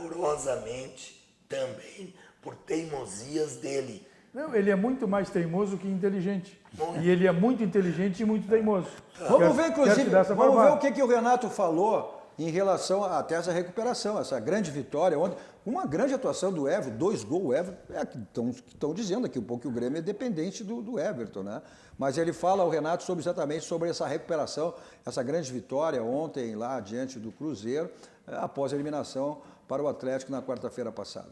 fragorosamente também por teimosias dele. Não, ele é muito mais teimoso que inteligente. Muito. E ele é muito inteligente e muito teimoso. Vamos ver, inclusive, dar essa vamos ver barbada. o que o Renato falou em relação até essa recuperação, essa grande vitória ontem. Uma grande atuação do Everton, 2 gols, o Everton, estão dizendo aqui um pouco que o Grêmio é dependente do Everton, né? Mas ele fala, o Renato, exatamente sobre essa recuperação, essa grande vitória ontem lá diante do Cruzeiro, após a eliminação para o Atlético na quarta-feira passada.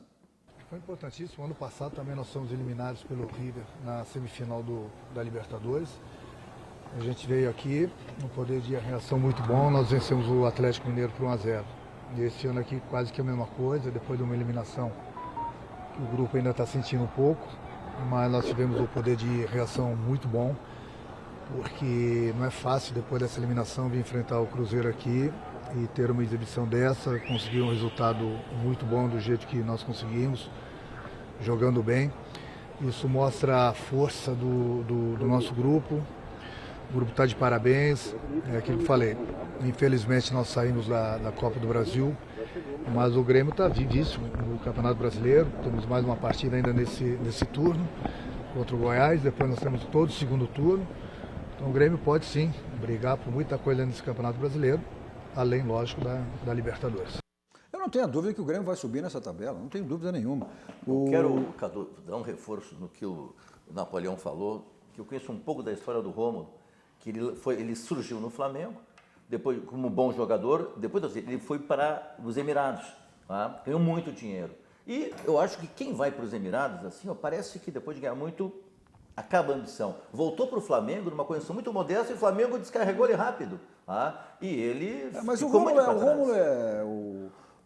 foi importantíssimo. Ano passado também nós fomos eliminados pelo River na semifinal da Libertadores. A gente veio aqui, um poder de reação muito bom, nós vencemos o Atlético Mineiro por 1-0. E esse ano aqui quase que a mesma coisa, depois de uma eliminação que o grupo ainda está sentindo um pouco, mas nós tivemos um poder de reação muito bom, porque não é fácil depois dessa eliminação vir enfrentar o Cruzeiro aqui e ter uma exibição dessa, conseguir um resultado muito bom do jeito que nós conseguimos, jogando bem. Isso mostra a força do nosso grupo. O grupo está de parabéns, é aquilo que falei. Infelizmente nós saímos da Copa do Brasil, mas o Grêmio está vivíssimo no Campeonato Brasileiro. Temos mais uma partida ainda nesse turno contra o Goiás, depois nós temos todo o segundo turno. Então o Grêmio pode sim brigar por muita coisa nesse Campeonato Brasileiro, além, lógico, da Libertadores. Eu não tenho a dúvida que o Grêmio vai subir nessa tabela, não tenho dúvida nenhuma. Eu quero, Cadu, dar um reforço no que o Napoleão falou, que eu conheço um pouco da história do Rômulo, que ele surgiu no Flamengo, depois como bom jogador, depois ele foi para os Emirados, tá? Ganhou muito dinheiro. E eu acho que quem vai para os Emirados, assim, ó, parece que depois de ganhar muito, acaba a ambição. Voltou para o Flamengo numa condição muito modesta e o Flamengo descarregou ele rápido. Tá? E ele mas o ficou Rômulo muito para trás.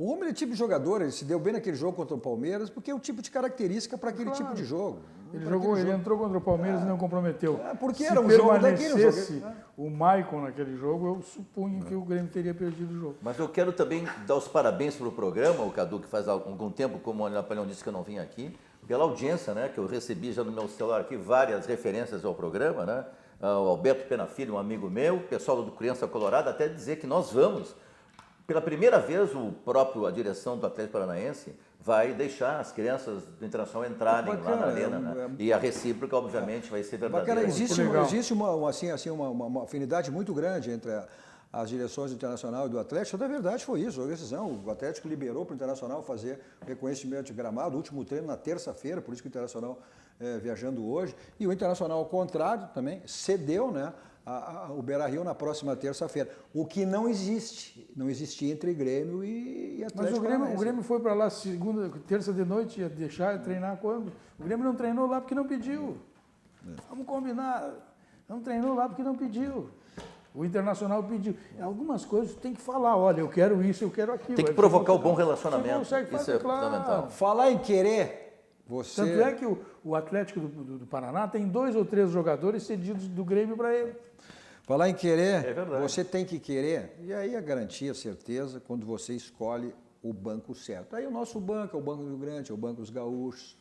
O Rômulo é o tipo de jogador, ele se deu bem naquele jogo contra o Palmeiras, porque é o tipo de característica para aquele tipo de jogo. Ele entrou contra o Palmeiras e não comprometeu. Porque se era um jogo daquele jogo. O Maicon naquele jogo, eu supunho que o Grêmio teria perdido o jogo. Mas eu quero também dar os parabéns para o programa, o Cadu, que faz algum tempo, como o Napoleão disse que eu não vim aqui, pela audiência, né, que eu recebi já no meu celular aqui várias referências ao programa, né? O Alberto Pena Filho, um amigo meu, o pessoal do Criança Colorada, até dizer que nós vamos. Pela primeira vez, a direção do Atlético Paranaense vai deixar as crianças do Internacional entrarem lá na arena, né? E a recíproca, obviamente, vai ser verdadeira. Existe uma afinidade muito grande entre as direções do Internacional e do Atlético. Na verdade, foi isso, a decisão. O Atlético liberou para o Internacional fazer reconhecimento de gramado, o último treino na terça-feira, por isso que o Internacional viajando hoje. E o Internacional, ao contrário, também cedeu, né? O Beira-Rio na próxima terça-feira. O que não existia entre Grêmio e Atlético. Mas o Grêmio foi para lá terça de noite, ia deixar treinar quando? O Grêmio não treinou lá porque não pediu. Vamos combinar. Não treinou lá porque não pediu. O Internacional pediu. Algumas coisas tem que falar, olha, eu quero isso, eu quero aquilo. Tem que provocar o bom relacionamento. Isso é fundamental. Falar em querer... Tanto é que o Atlético do Paraná tem 2 ou 3 jogadores cedidos do Grêmio para ele. Falar em querer, você tem que querer. E aí a garantia, a certeza, quando você escolhe o banco certo. Aí o nosso banco é o Banco do Rio Grande, é o Banco dos Gaúchos.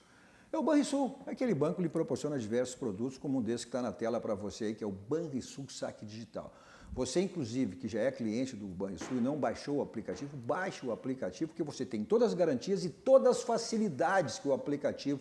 É o Banrisul. Aquele banco lhe proporciona diversos produtos, como um desse que está na tela para você aí, que é o Banrisul Saque Digital. Você, inclusive, que já é cliente do Banrisul e não baixou o aplicativo, baixe o aplicativo, porque você tem todas as garantias e todas as facilidades que o aplicativo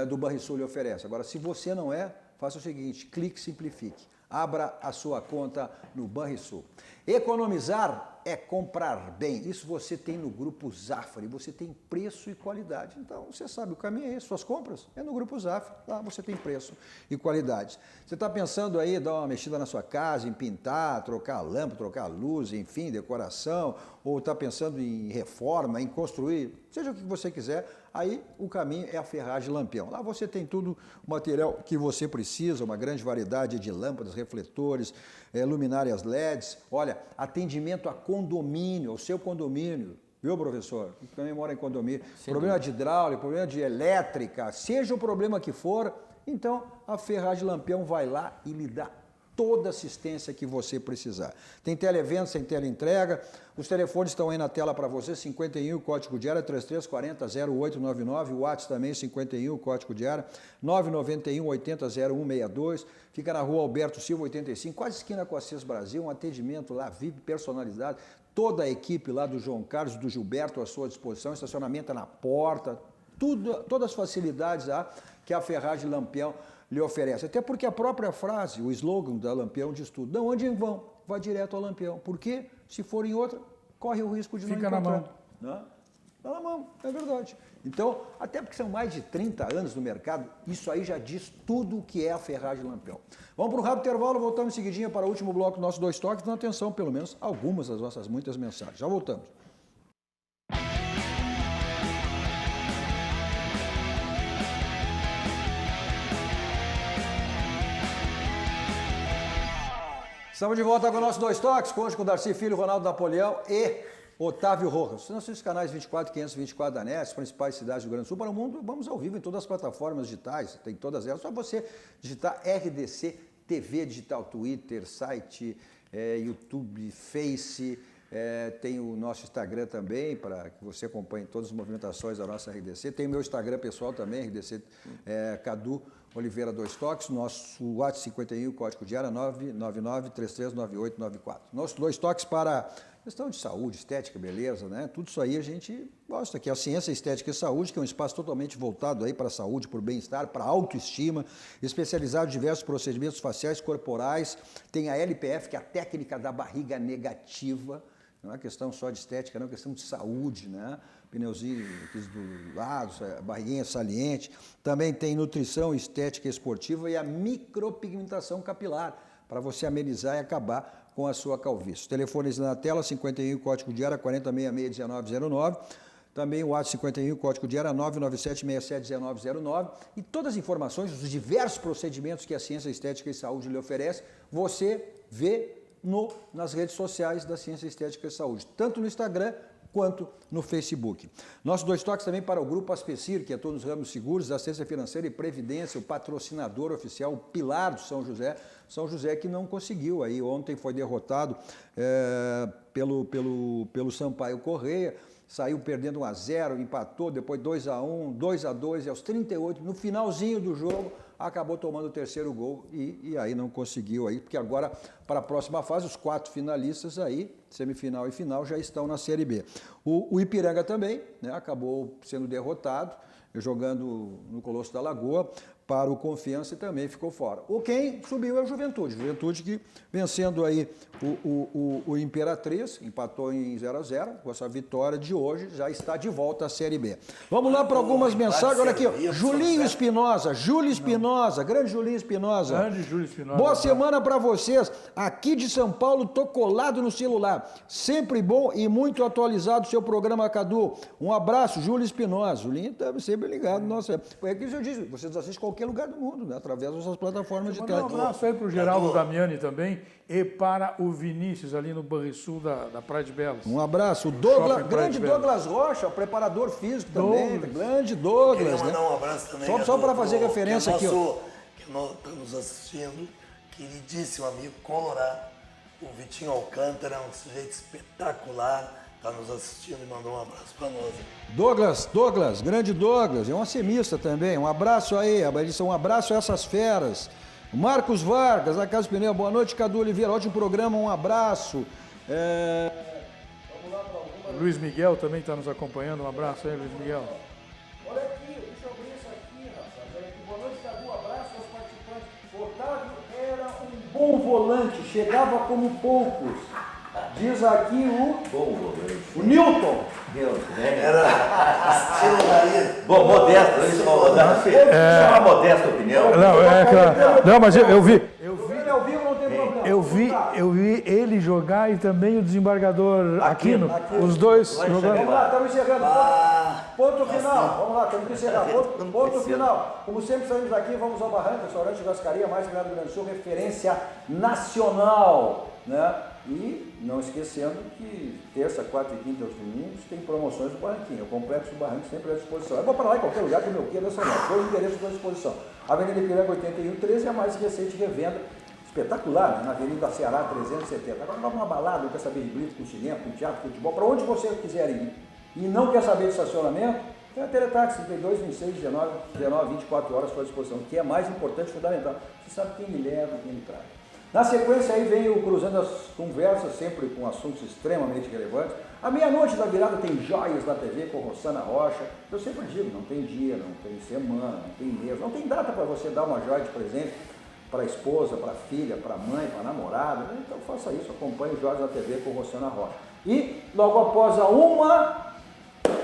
do Banrisul lhe oferece. Agora, se você não é, faça o seguinte, clique, simplifique. Abra a sua conta no Banrisul. Economizar é comprar bem. Isso você tem no Grupo Zafari. Você tem preço e qualidade. Então, você sabe, o caminho é esse. Suas compras é no Grupo Zafari. Lá você tem preço e qualidade. Você está pensando aí em dar uma mexida na sua casa, em pintar, trocar a lâmpada, trocar a luz, enfim, decoração, ou está pensando em reforma, em construir, seja o que você quiser, aí o caminho é a Ferragem Lampião. Lá você tem tudo o material que você precisa, uma grande variedade de lâmpadas, refletores, luminárias LEDs. Olha, atendimento a condomínio, ao seu condomínio. Viu, professor? Que também mora em condomínio. Sim, problema de hidráulica, problema de elétrica, seja o problema que for, então a Ferragem Lampião vai lá e lhe dá toda a assistência que você precisar. Tem televendas, tem teleentrega, os telefones estão aí na tela para você, 51, o código de área 3340-0899, o WhatsApp também, 51, o código de área 991-80-0162, fica na rua Alberto Silva, 85, quase esquina com a CIS Brasil, um atendimento lá, VIP personalizado, toda a equipe lá do João Carlos, do Gilberto à sua disposição, estacionamento na porta, todas as facilidades que a Ferragem Lampião lhe oferece. Até porque a própria frase, o slogan da Lampião diz tudo. Não, onde vão? Vai direto ao Lampião. Porque, se for em outra, corre o risco de não encontrar. Fica na mão. Não? Tá na mão, é verdade. Então, até porque são mais de 30 anos no mercado, isso aí já diz tudo o que é a Ferragem Lampião. Vamos para um rápido intervalo, voltamos em seguidinha para o último bloco do nosso Dois Toques, dando atenção, pelo menos, algumas das nossas muitas mensagens. Já voltamos. Estamos de volta com o nosso Dois Toques, hoje com Darcy Filho, Ronaldo Napoleão e Otávio Rojas. Nossos canais 24 e 524 da NET, as principais cidades do Rio Grande do Sul, para o mundo, vamos ao vivo em todas as plataformas digitais, tem todas elas, só você digitar RDC TV Digital, Twitter, site, YouTube, Face, tem o nosso Instagram também, para que você acompanhe todas as movimentações da nossa RDC. Tem o meu Instagram pessoal também, RDC Cadu Oliveira Dois Toques, nosso WhatsApp 51, código de área 999-339894. Nosso Dois Toques para questão de saúde, estética, beleza, né? Tudo isso aí a gente gosta, que é a Ciência, Estética e Saúde, que é um espaço totalmente voltado aí para a saúde, para o bem-estar, para a autoestima, especializado em diversos procedimentos faciais, corporais. Tem a LPF, que é a técnica da barriga negativa. Não é questão só de estética, não é questão de saúde, né? Pneuzinho aqui do lado, barriguinha saliente. Também tem nutrição, estética esportiva e a micropigmentação capilar, para você amenizar e acabar com a sua calvície. Telefones na tela, 51, código de área 4066-1909. Também o WhatsApp 51, código de área 997-67-1909. E todas as informações dos diversos procedimentos que a Ciência, Estética e Saúde lhe oferece, você vê nas redes sociais da Ciência, Estética e Saúde, tanto no Instagram quanto no Facebook. Nossos Dois Toques também para o Grupo Aspecir, que atua nos ramos seguros, assistência financeira e previdência, o patrocinador oficial, o pilar do São José. São José que não conseguiu, aí ontem foi derrotado pelo Sampaio Correia, saiu perdendo 1-0, empatou, depois 2-1, 2-2, e aos 38, no finalzinho do jogo, acabou tomando o terceiro gol e aí não conseguiu aí, porque agora, para a próxima fase, os 4 finalistas aí, semifinal e final, já estão na Série B. O Ipiranga também, né, acabou sendo derrotado, jogando no Colosso da Lagoa, para o Confiança e também ficou fora. Quem subiu é o Juventude. Juventude que vencendo aí o Imperatriz, empatou em 0-0, com essa vitória de hoje, já está de volta à Série B. Vamos lá para algumas mensagens. Olha aqui, ó. Julinho Espinosa, Júlio Espinosa, grande Julinho Espinosa. Grande Júlio Espinosa. Boa semana para vocês. Aqui de São Paulo, tô colado no celular. Sempre bom e muito atualizado o seu programa, Cadu. Um abraço, Júlio Espinosa. Julinho está sempre ligado. Nossa, é que eu disse, vocês assistem qualquer lugar do mundo, né? Através dessas plataformas de tela. Um abraço aí para o Geraldo Damiani também e para o Vinícius ali no Banrisul da Praia de Belas. Um abraço. O Douglas, grande Douglas Rocha, preparador físico também. Grande Douglas. Queria mandar né? um abraço também. Só para fazer referência aqui. Que está nos assistindo, queridíssimo amigo colorado, o Vitinho Alcântara, um sujeito espetacular. Está nos assistindo e mandou um abraço para nós. Douglas, grande Douglas, é um acemista também. Um abraço aí, um abraço a essas feras. Marcos Vargas, da Casa Pneu, boa noite, Cadu Oliveira, ótimo programa, um abraço. Vamos lá para alguma... Luiz Miguel também está nos acompanhando, um abraço aí, Luiz Miguel. Olha aqui, deixa eu abrir isso aqui, rapaz. Olha aqui. Boa noite, Cadu, um abraço aos participantes. Otávio era um bom volante, chegava como poucos. Diz aqui o Newton. Era estilo daí. Bom, modesto, isso é uma modesta opinião. Não, claro. Não, mas eu vi. Ao vivo não tem problema. Eu vi ele jogar e também o desembargador Aquino. Os dois jogando. Vamos lá, estamos encerrando. Ponto final. Vamos lá, temos que encerrar. Ponto final. Como sempre saímos daqui, vamos ao Barranco, restaurante Churrascaria, mais grande do Rio Grande do Sul, referência nacional, né? E não esquecendo que terça, quarta e quinta aos domingos tem promoções do Barranquinho. O Complexo do Barranco sempre à disposição. Eu vou para lá em qualquer lugar que o meu queira dessa noite. Dois endereços à disposição. Avenida Ipiranga 8113 é a mais recente revenda. Espetacular, né? Na Avenida Ceará 370. Agora vamos uma balada, quer saber de blitz, com cinema, com teatro, futebol, para onde vocês quiserem ir. E não quer saber de estacionamento? Tem a Teletaxi, 32, 26, 19, 24 horas à sua disposição, que é mais importante, fundamental. Você sabe quem me leva e quem me traz. Na sequência aí vem o Cruzando as Conversas, sempre com assuntos extremamente relevantes. À meia-noite da virada tem Joias da TV com Rossana Rocha. Eu sempre digo, não tem dia, não tem semana, não tem mês, não tem data para você dar uma joia de presente para a esposa, para a filha, para a mãe, para a namorada. Então faça isso, acompanhe Joias da TV com Rossana Rocha. E logo após a uma,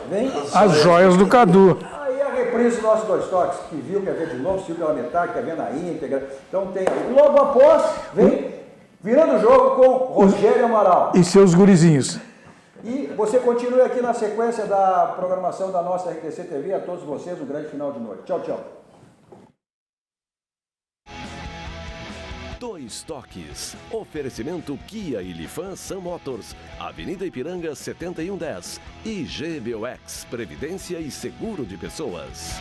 vem as joias do Cadu. Aí a reprise do nosso Dois Toques, que viu, quer ver de novo, se viu pela metade, quer ver na íntegra. Então tem. Logo após, vem virando o jogo com Rogério Amaral. E seus gurizinhos. E você continue aqui na sequência da programação da nossa RTC TV. A todos vocês, um grande final de noite. Tchau, tchau. Dois Toques. Oferecimento Kia e Lifan Sun Motors, Avenida Ipiranga 7110. E GBOX, Previdência e Seguro de Pessoas.